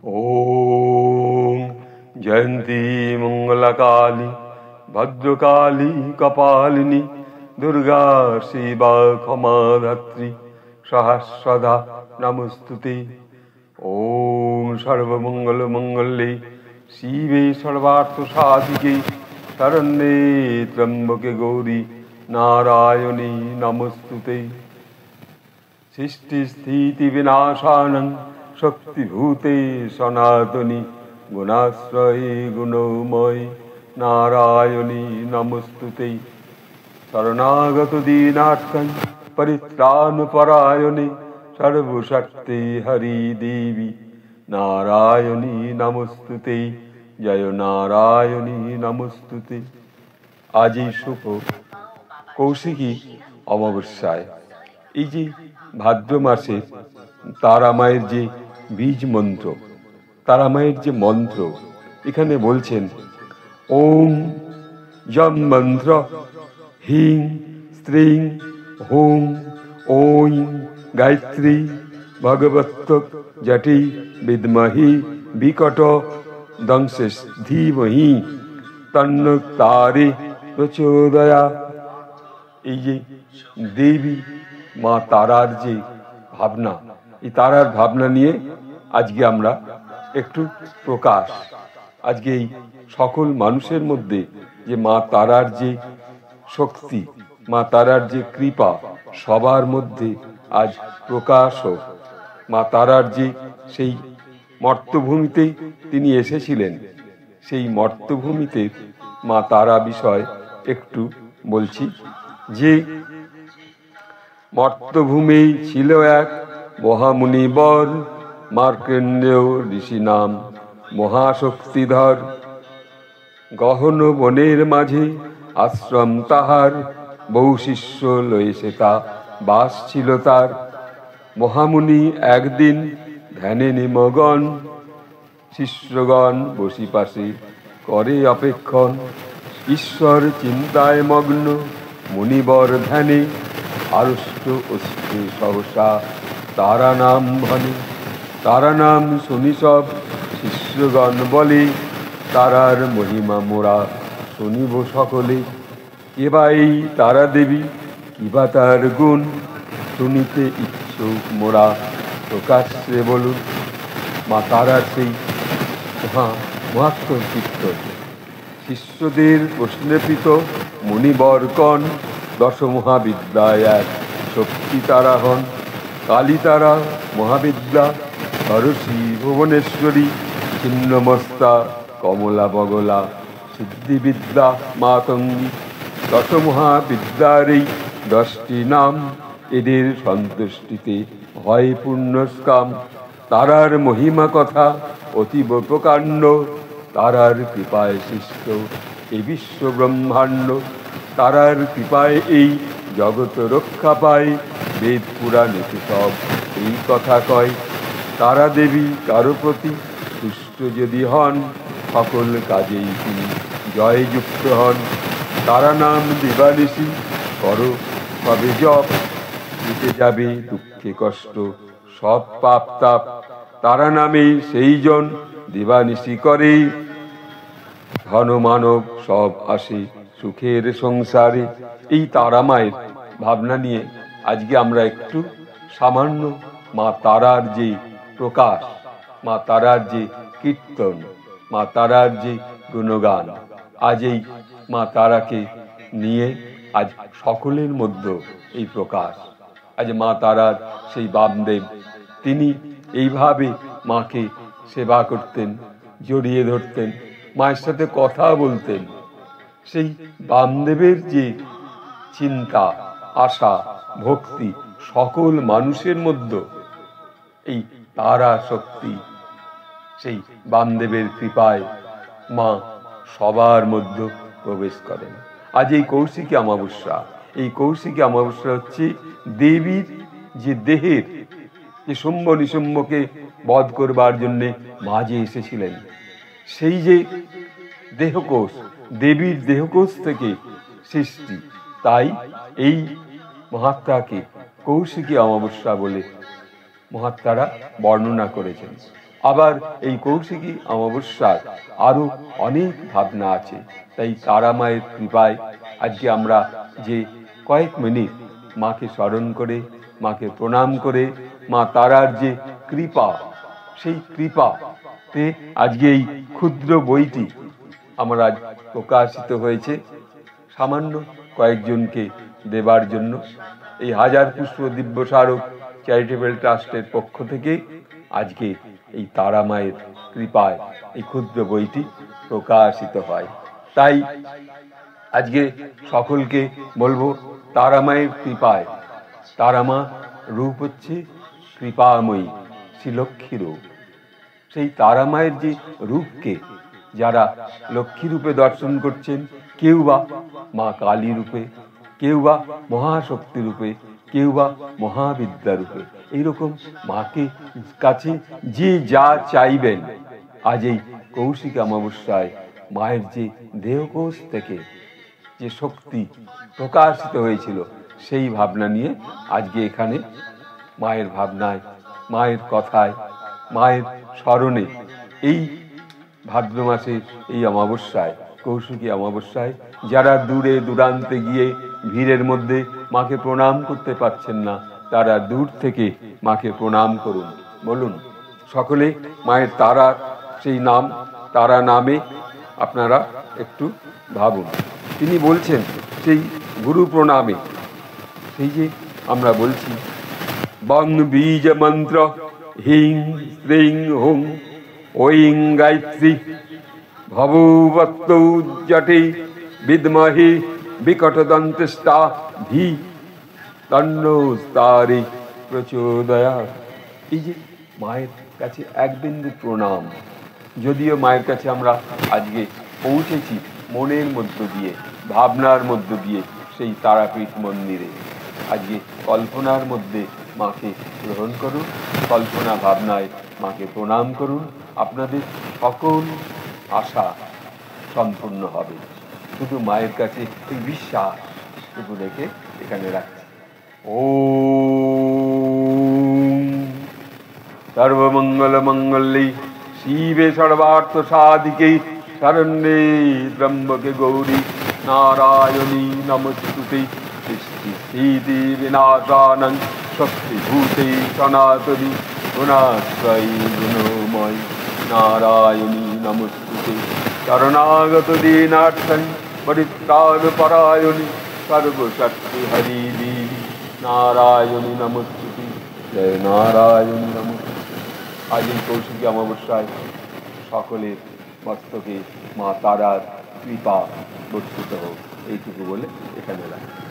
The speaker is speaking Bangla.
ओम जयंती मंगलकाली भद्रकाली कपालिनी दुर्गा शिवा क्षमा धात्री सहस्रदा नमस्तुते। ओम सर्वमंगल मंगले शिवे सर्वार्थ साधिके शरण्ये त्र्यंबके गौरी नारायणी नमस्तुते। सृष्टि स्थिति विनाशानं शक्तिभूते सनातनी गुणाश्रये गुणमयी नारायणी नमस्तुते। शरणागत दीनार्थं परित्राणपरायणे सर्वशक्ति हरि देवी नारायणी नमस्तुते। जय नारायणी नमस्तुते। आज शुभ कौशिकी अमाबस्याय এই যে ভাদ্র মাসে তারা মায়ের যে বীজ মন্ত্র, তারা মায়ের যে মন্ত্র এখানে বলছেন ওম যম মন্ত্র হিং স্ত্রিং হোম ওং গায়ত্রী ভগবত জটি বিদ্মহি বিকট দংশেষ ধীমহি তন্ন তারে প্রচোদয়া। এই যে দেবী মা তারার যে ভাবনা, এই তারার ভাবনা নিয়ে আজকে আমরা একটু প্রকাশ, আজকে এই সকল মানুষের মধ্যে যে মা তারার যে শক্তি, মা তারার যে কৃপা সবার মধ্যে আজ প্রকাশ হোক। মা তারার যে সেই মর্তভূমিতে তিনি এসেছিলেন, সেই মর্তভূমিতে মা তারা বিষয় একটু বলছি। যে মর্তভূমি ছিল এক মহামুনিবর, মার্কণ্ডেয় ঋষি নাম মহাশক্তিধর। গহন বনের মাঝে আশ্রম তাহার, বহু শিষ্য লয়ে সেটা বাস ছিল তার। মহামুনি একদিন ধ্যানে নিমগন, শিষ্যগণ বসি পাশে করে অপেক্ষণ। ঈশ্বর চিন্তায় মগ্ন মুনিবর ধ্যানে, আরষ্ট অস্ত্রে সহসা তারা নাম ভনে। তারা নাম শুনি সব শিষ্যগণ বলে, তারার মহিমা মোরা শুনিব সকলে। এবা এই তারা দেবী কিবা তার গুণ, শুনিতে ইচ্ছুক মোরা প্রকাশ্যে বলুন। মা তারার সেই মহাত্ম কীর্তন শিষ্যদের প্রশ্নপিত মুনিবরগণ, দশ মহাবিদ্যায় এক শক্তি তারা হন। কালী তারা মহাবিদ্যা, সরসী ভুবনেশ্বরী, ছিন্নমস্তা কমলা বগলা, সিদ্ধিবিদ্যা মাতঙ্গী। দশ মহাবিদ্যার এই 10টি নাম, এদের সন্তুষ্টিতে হয় পুণ্যস্কাম। তারার মহিমা কথা অতীব প্রকাণ্ড, তারার কৃপায় সৃষ্ট এই বিশ্ব ব্রহ্মাণ্ড। তারার কৃপায় এই জগৎ রক্ষা পায়, বেদ পুরাণেতে সব এই কথা কয়। তারা দেবী কারো প্রতি তুষ্ট যদি হন, সকল কাজেই তিনি জয়যুক্ত হন। তারা নাম দিবানিশি করো তবে জপ, মিটে যাবে দুঃখে কষ্ট সব পাপ তাপ। তারা নামে সেই জন দিবানিশি করে, ধন মানব সব আসে সুখের সংসারে। এই তারা মায়ের ভাবনা নিয়ে আজকে আমরা একটু সামান্য মা তারার যে প্রকাশ, মা তারার যে কীর্তন, মা তারার যে গুণগান, আজ এই মা তারাকে নিয়ে আজ সকলের মধ্যে এই প্রকাশ। আজ মা তারার সেই বামদেব, তিনি এইভাবে মাকে সেবা করতেন, জড়িয়ে ধরতেন, মায়ের সাথে কথা বলতেন। সেই বামদেবের যে চিন্তা, আশা, ভক্তি সকল মানুষের মধ্যে এই তারা শক্তি, সেই বামদেবের কৃপায় মা সবার মধ্যে প্রবেশ করেন। আজ এই কৌশিকী অমাবস্যা, এই কৌশিকী অমাবস্যা হচ্ছে দেবীর যে দেহের, যে শুম্ভ নিশুম্ভকে বধ করবার জন্যে মাঝে এসেছিলেন, সেই যে দেহকোষ, দেবীর দেহকোষ থেকে সৃষ্টি। তাই এই মহাত্মাকে কৌশিকী অমাবস্যা বলে মহাত্মারা বর্ণনা করেছেন। আবার এই কৌশিকী অমাবস্যার আরো অনেক ভাবনা আছে। তাই তারা মায়ের কৃপায় আজকে আমরা যে কয়েক মিনিট মাকে স্মরণ করে, মাকে প্রণাম করে, মা তারার যে কৃপা, সেই কৃপাতে আজকে এই ক্ষুদ্র বইটি আমার আজ প্রকাশিত হয়েছে সামান্য কয়েকজনকে দেবার জন্য। এই হাজার পুষ্প দিব্য স্মারক চ্যারিটেবল ট্রাস্টের পক্ষ থেকে আজকে এই তারা মায়ের কৃপায় এই ক্ষুদ্র বইটি প্রকাশিত হয়। তাই আজকে সকলকে বলবো, তারা মায়ের কৃপায়, তারা মা রূপ হচ্ছে কৃপাময়ী, শ্রীলক্ষ্মী রূপ। সেই তারা মায়ের যে রূপকে যারা লক্ষ্মী রূপে দর্শন করছেন, কেউ বা মা কালী রূপে, কেউ বা মহাশক্তি রূপে, কেউ বা মহাবিদ্যা রূপে, এইরকম মাকে কাছে যে যা চাইবেন, আজ এই কৌশিক অমাবস্যায় মায়ের যে দেহকোষ থেকে যে শক্তি প্রকাশিত হয়েছিল, সেই ভাবনা নিয়ে আজকে এখানে মায়ের ভাবনায়, মায়ের কথায়, মায়ের স্মরণে এই ভাদ্র মাসের এই অমাবস্যায়, কৌশিকী অমাবস্যায় যারা দূরে দূরান্তে গিয়ে ভিড়ের মধ্যে মাকে প্রণাম করতে পারছেন না, তারা দূর থেকে মাকে প্রণাম করুন। বলুন সকলে মায়ের তারার সেই নাম, তারা নামে আপনারা একটু ভাবুন। তিনি বলছেন সেই গুরু প্রণামে, সেই যে আমরা বলছি বং বীজ মন্ত্র হিং শ্রীং হুং ঐং গায়ত্রী ভবতৌ জটে বিদ্মহে বিকটদন্তষ্টা ধী তন্নো তারে প্রচোদয়াৎ। এই যে মায়ের কাছে এক বিন্দু প্রণাম, যদিও মায়ের কাছে আমরা আজকে পৌঁছেছি মনের মধ্য দিয়ে, ভাবনার মধ্য দিয়ে, সেই তারাপীঠ মন্দিরে। আজকে কল্পনার মধ্যে মাকে গ্রহণ করুন, কল্পনা ভাবনায় মাকে প্রণাম করুন, আপনাদের সকল আশা সম্পূর্ণ হবে। শুধু মায়ের কাছে এই বিশ্বাস শুধু রেখে এখানে রাখছি। ওম সর্বমঙ্গল মঙ্গলে শিবে সর্বার্থ সাধিকে শরণ্যে ত্র্যম্বকে গৌরী নারায়ণী নমস্তুতে। সৃষ্টি স্থিতি বিনাশানং শক্তিভূতে সনাতনী গুণাশ্রয়ী গুণময় নারায়ণী নমস্তুতে। শরণাগত দীনার্থং পরিত্রাণ পরায়ণী সর্বশক্তি হরি দেবী নারায়ণী নমস্তুতে। জয় নারায়ণী নমস্তুতে। আজ এই কৌশিকী অমাবস্যায় সকলের মস্তকে মা তারার কৃপা বর্ষিত হোক, এইটুকু বলে এখানে রাখি।